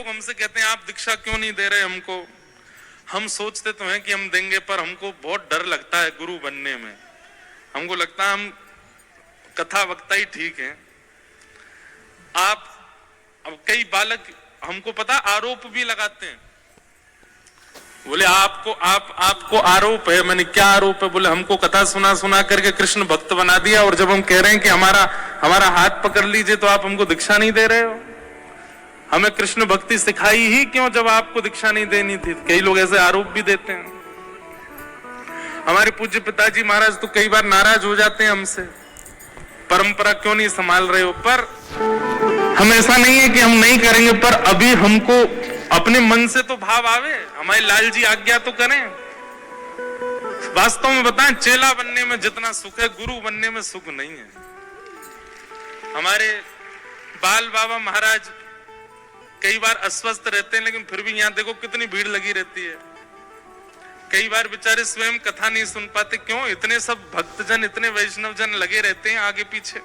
लोग हमसे कहते हैं आप दीक्षा क्यों नहीं दे रहे हमको। हम सोचते तो हैं कि हम देंगे, पर हमको बहुत डर लगता है गुरु बनने में। हमको लगता है हम कथा वक्ता ही ठीक है। अब कई बालक हमको पता आरोप भी लगाते हैं, बोले आपको आरोप है। मैंने क्या आरोप है? बोले हमको कथा सुना सुना करके कृष्ण भक्त बना दिया, और जब हम कह रहे हैं कि हमारा हाथ पकड़ लीजिए तो आप हमको दीक्षा नहीं दे रहे हो। हमें कृष्ण भक्ति सिखाई ही क्यों जब आपको दीक्षा नहीं देनी थी? कई लोग ऐसे आरोप भी देते हैं। हमारे पूज्य पिताजी महाराज तो कई बार नाराज हो जाते हैं हमसे, परंपरा क्यों नहीं संभाल रहे हो। पर हम ऐसा नहीं है कि हम नहीं करेंगे, पर अभी हमको अपने मन से तो भाव आवे, हमारे लाल जी आज्ञा तो करें। वास्तव में बताएं, चेला बनने में जितना सुख है गुरु बनने में सुख नहीं है। हमारे बाल बाबा महाराज कई बार अस्वस्थ रहते हैं, लेकिन फिर भी यहां देखो कितनी भीड़ लगी रहती है। कई बार बेचारे स्वयं कथा नहीं सुन पाते, क्यों? इतने सब भक्तजन, इतने वैष्णव जन लगे रहते हैं आगे पीछे,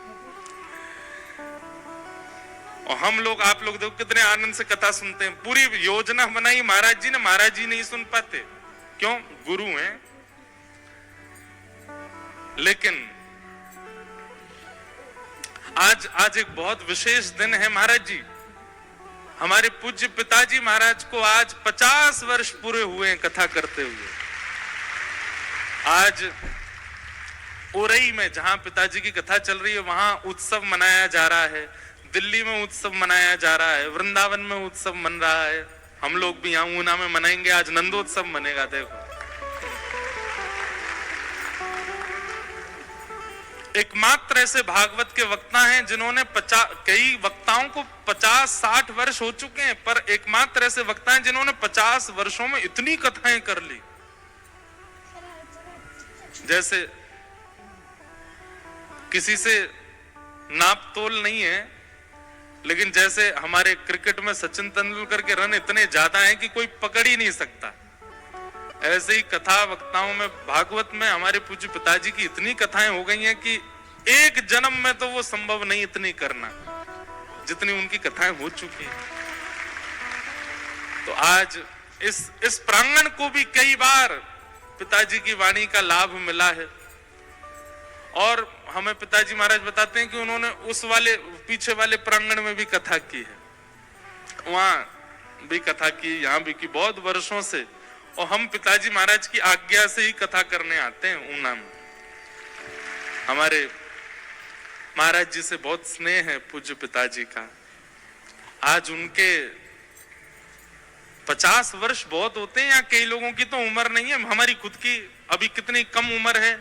और हम लोग, आप लोग देखो कितने आनंद से कथा सुनते हैं। पूरी योजना बनाई महाराज जी ने, महाराज जी नहीं सुन पाते, क्यों? गुरु हैं। लेकिन आज एक बहुत विशेष दिन है महाराज जी। हमारे पूज्य पिताजी महाराज को आज 50 वर्ष पूरे हुए हैं कथा करते हुए। आज उरई में जहां पिताजी की कथा चल रही है वहां उत्सव मनाया जा रहा है, दिल्ली में उत्सव मनाया जा रहा है, वृंदावन में उत्सव मन रहा है। हम लोग भी यहां ऊना में मनाएंगे, आज नंदोत्सव मनेगा। देखो, एकमात्र ऐसे भागवत के वक्ता हैं जिन्होंने कई वक्ताओं को 50-60 वर्ष हो चुके हैं, पर एकमात्र ऐसे वक्ता हैं जिन्होंने 50 वर्षों में इतनी कथाएं कर ली। जैसे किसी से नाप तोल नहीं है, लेकिन जैसे हमारे क्रिकेट में सचिन तेंदुलकर के रन इतने ज्यादा हैं कि कोई पकड़ ही नहीं सकता, ऐसे ही कथा वक्ताओं में भागवत में हमारे पूज्य पिताजी की इतनी कथाएं हो गई हैं कि एक जन्म में तो वो संभव नहीं इतनी करना जितनी उनकी कथाएं हो चुकी हैं। तो आज इस प्रांगण को भी कई बार पिताजी की वाणी का लाभ मिला है, और हमें पिताजी महाराज बताते हैं कि उन्होंने उस वाले पीछे वाले प्रांगण में भी कथा की है, वहां भी कथा की, यहां भी की, बहुत वर्षों से। और हम पिताजी महाराज की आज्ञा से ही कथा करने आते हैं ऊना में। हमारे महाराज जी से बहुत स्नेह है पूज्य पिताजी का। आज उनके 50 वर्ष बहुत होते हैं, या कई लोगों की तो उम्र नहीं है, हमारी खुद की अभी कितनी कम उम्र है।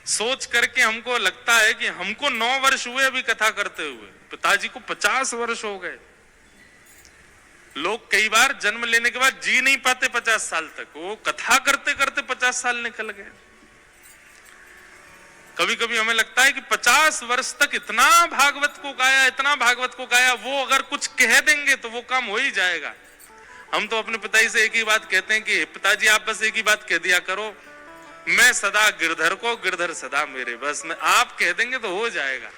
सोच करके हमको लगता है कि हमको 9 वर्ष हुए अभी कथा करते हुए, पिताजी को 50 वर्ष हो गए। लोग कई बार जन्म लेने के बाद जी नहीं पाते 50 साल तक, वो कथा करते करते 50 साल निकल गए। कभी कभी हमें लगता है कि 50 वर्ष तक इतना भागवत को गाया, इतना भागवत को गाया, वो अगर कुछ कह देंगे तो वो काम हो ही जाएगा। हम तो अपने पिताजी से एक ही बात कहते हैं कि पिताजी आप बस एक ही बात कह दिया करो, मैं सदा गिरधर को, गिरधर सदा मेरे, बस में आप कह देंगे तो हो जाएगा।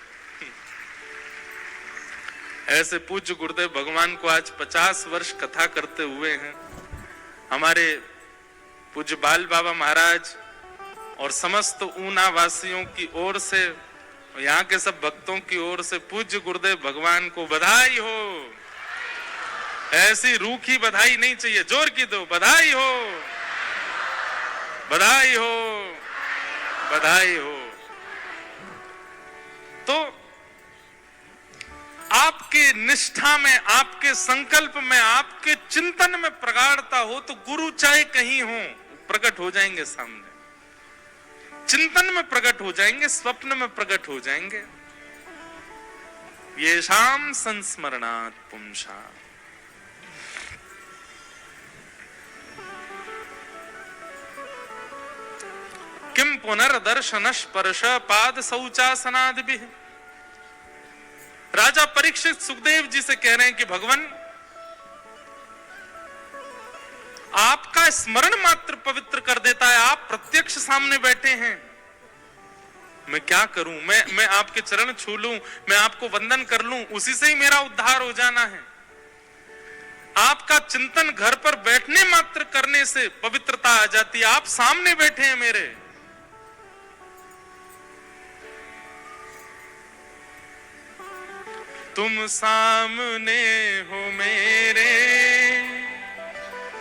ऐसे पूज्य गुरुदेव भगवान को आज 50 वर्ष कथा करते हुए हैं। हमारे पूज्य बाल बाबा महाराज और समस्त ऊना वासियों की ओर से, यहाँ के सब भक्तों की ओर से पूज्य गुरुदेव भगवान को बधाई हो। ऐसी रूखी बधाई नहीं चाहिए, जोर की दो, बधाई हो, बधाई हो, बधाई हो। तो आपके निष्ठा में, आपके संकल्प में, आपके चिंतन में प्रगाढ़ता हो तो गुरु चाहे कहीं हो प्रकट हो जाएंगे सामने, चिंतन में प्रकट हो जाएंगे, स्वप्न में प्रकट हो जाएंगे। येषां संस्मरणात् पुंसा। किम पुनर्दर्शन स्पर्श पाद शौचासनादिभिः। राजा परीक्षित सुखदेव जी से कह रहे हैं कि भगवान आपका स्मरण मात्र पवित्र कर देता है, आप प्रत्यक्ष सामने बैठे हैं, मैं क्या करूं, मैं आपके चरण छू लूं, मैं आपको वंदन कर लूं, उसी से ही मेरा उद्धार हो जाना है। आपका चिंतन घर पर बैठने मात्र करने से पवित्रता आ जाती है। आप सामने बैठे हैं मेरे, तुम सामने हो मेरे,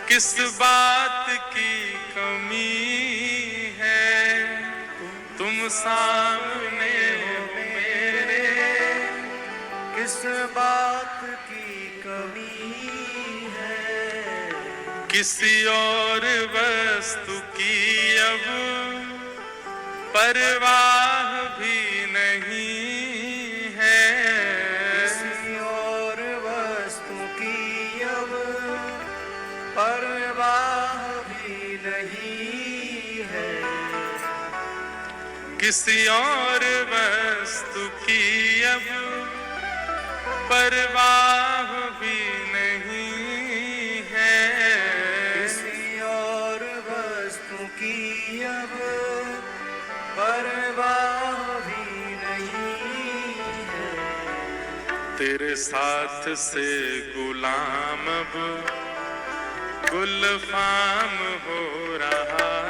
किस बात की कमी है। तुम सामने हो मेरे, किस बात की कमी है। किसी और वस्तु की अब परवाह भी नहीं है। किसी और वस्तु की अब परवाह भी नहीं है। किसी और वस्तु की अब परवाह भी नहीं है। किसी और वस्तु की अब परवाह भी नहीं है। तेरे साथ से गुलाम अब गुलफाम हो रहा